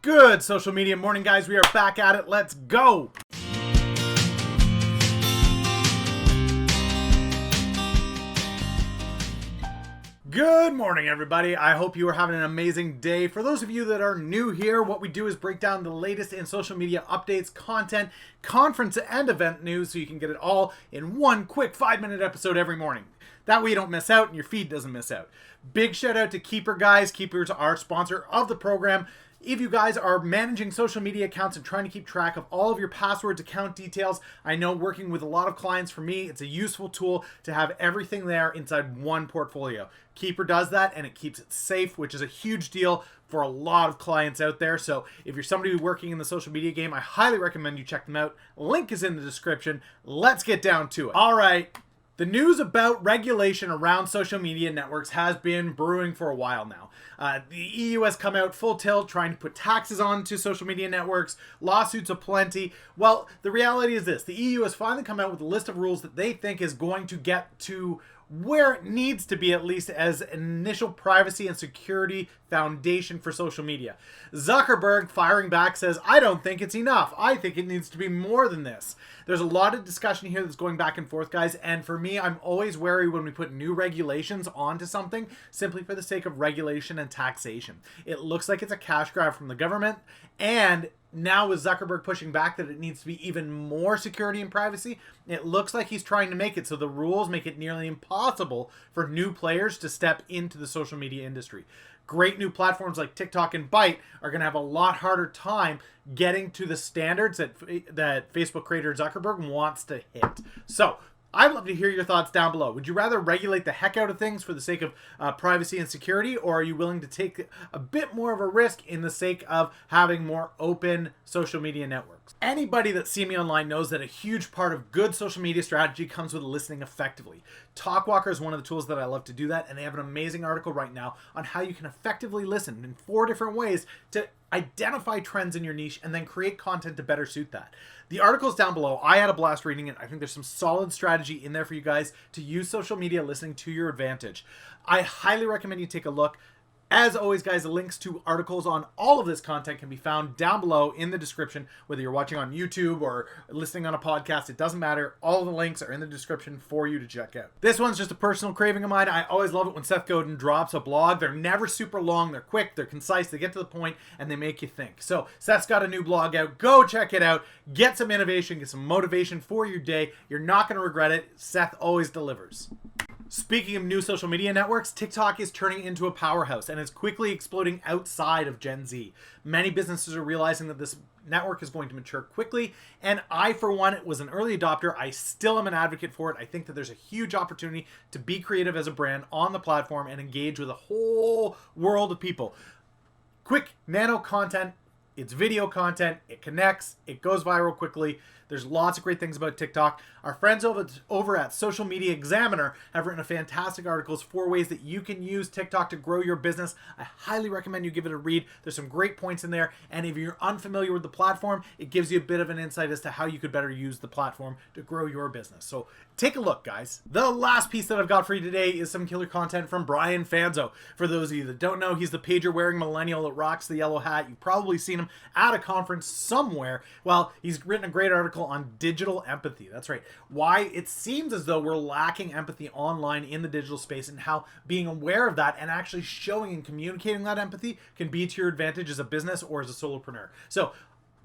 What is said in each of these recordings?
Good social media morning, guys. We are back at it. Let's go. Good morning, everybody. I hope you are having an amazing day. For those of you that are new here, what we do is break down the latest in social media updates, content, conference, and event news so you can get it all in one quick 5-minute episode every morning. That way you don't miss out and your feed doesn't miss out. Big shout out to Keeper, guys. Keeper's our sponsor of the program. If you guys are managing social media accounts and trying to keep track of all of your passwords, account details, I know working with a lot of clients, for me, it's a useful tool to have everything there inside one portfolio. Keeper does that and it keeps it safe, which is a huge deal for a lot of clients out there. So if you're somebody working in the social media game, I highly recommend you check them out. Link is in the description. Let's get down to it. All right. The news about regulation around social media networks has been brewing for a while now. The EU has come out full tilt trying to put taxes onto social media networks, lawsuits aplenty. Well, the reality is this. The EU has finally come out with a list of rules that they think is going to get to where it needs to be, at least as an initial privacy and security foundation for social media. Zuckerberg, firing back, says, I don't think it's enough. I think it needs to be more than this. There's a lot of discussion here that's going back and forth, guys, and for me, I'm always wary when we put new regulations onto something simply for the sake of regulation and taxation. It looks like it's a cash grab from the government, and now with Zuckerberg pushing back that it needs to be even more security and privacy, it looks like he's trying to make it so the rules make it nearly impossible for new players to step into the social media industry. Great new platforms like TikTok and Byte are going to have a lot harder time getting to the standards that Facebook creator Zuckerberg wants to hit. So I'd love to hear your thoughts down below. Would you rather regulate the heck out of things for the sake of privacy and security, or are you willing to take a bit more of a risk in the sake of having more open social media networks? Anybody that's seen me online knows that a huge part of good social media strategy comes with listening effectively. Talkwalker is one of the tools that I love to do that, and they have an amazing article right now on how you can effectively listen in 4 different ways to identify trends in your niche and then create content to better suit that. The article's down below. I had a blast reading it. I think there's some solid strategy in there for you guys to use social media listening to your advantage. I highly recommend you take a look. As always, guys, the links to articles on all of this content can be found down below in the description, whether you're watching on YouTube or listening on a podcast. It doesn't matter. All of the links are in the description for you to check out. This one's just a personal craving of mine. I always love it when Seth Godin drops a blog. They're never super long. They're quick. They're concise. They get to the point, and they make you think. So Seth's got a new blog out. Go check it out. Get some innovation. Get some motivation for your day. You're not going to regret it. Seth always delivers. Speaking of new social media networks, TikTok is turning into a powerhouse and is quickly exploding outside of Gen Z. Many businesses are realizing that this network is going to mature quickly, and I, for one, was an early adopter. I still am an advocate for it. I think that there's a huge opportunity to be creative as a brand on the platform and engage with a whole world of people. Quick nano content. It's video content, it connects, it goes viral quickly. There's lots of great things about TikTok. Our friends over at Social Media Examiner have written a fantastic articles, 4 ways that you can use TikTok to grow your business. I highly recommend you give it a read. There's some great points in there. And if you're unfamiliar with the platform, it gives you a bit of an insight as to how you could better use the platform to grow your business. So take a look, guys. The last piece that I've got for you today is some killer content from Brian Fanzo. For those of you that don't know, he's the pager-wearing millennial that rocks the yellow hat. You've probably seen him at a conference somewhere. Well, he's written a great article on digital empathy. That's right. Why it seems as though we're lacking empathy online in the digital space, and how being aware of that and actually showing and communicating that empathy can be to your advantage as a business or as a solopreneur. So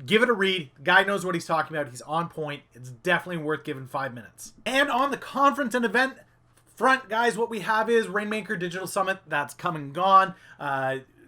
give it a read. The guy knows what he's talking about. He's on point. It's definitely worth giving 5 minutes. And on the conference and event front, guys, what we have is Rainmaker Digital Summit. That's come and gone.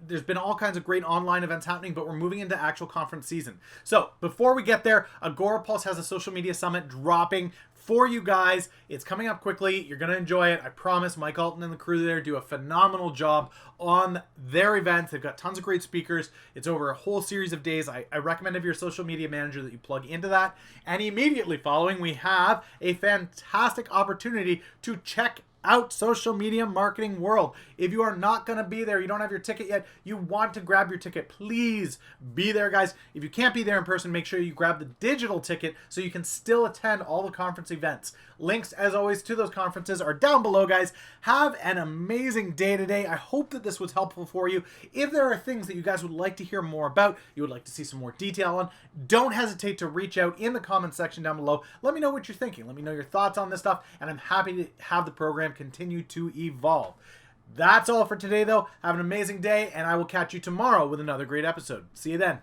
There's been all kinds of great online events happening, but we're moving into actual conference season. So before we get there, Agorapulse has a social media summit dropping for you guys. It's coming up quickly. You're going to enjoy it. I promise. Mike Alton and the crew there do a phenomenal job on their events. They've got tons of great speakers. It's over a whole series of days. I recommend if you're a social media manager that you plug into that. And immediately following, we have a fantastic opportunity to check out social media marketing world. If you are not going to be there, you don't have your ticket yet, you want to grab your ticket, please be there, guys. If you can't be there in person, make sure you grab the digital ticket so you can still attend all the conference events. Links, as always, to those conferences are down below, guys. Have an amazing day today. I hope that this was helpful for you. If there are things that you guys would like to hear more about, you would like to see some more detail on, don't hesitate to reach out in the comment section down below. Let me know what you're thinking. Let me know your thoughts on this stuff, and I'm happy to have the program continue to evolve. That's all for today, though. Have an amazing day, and I will catch you tomorrow with another great episode. See you then.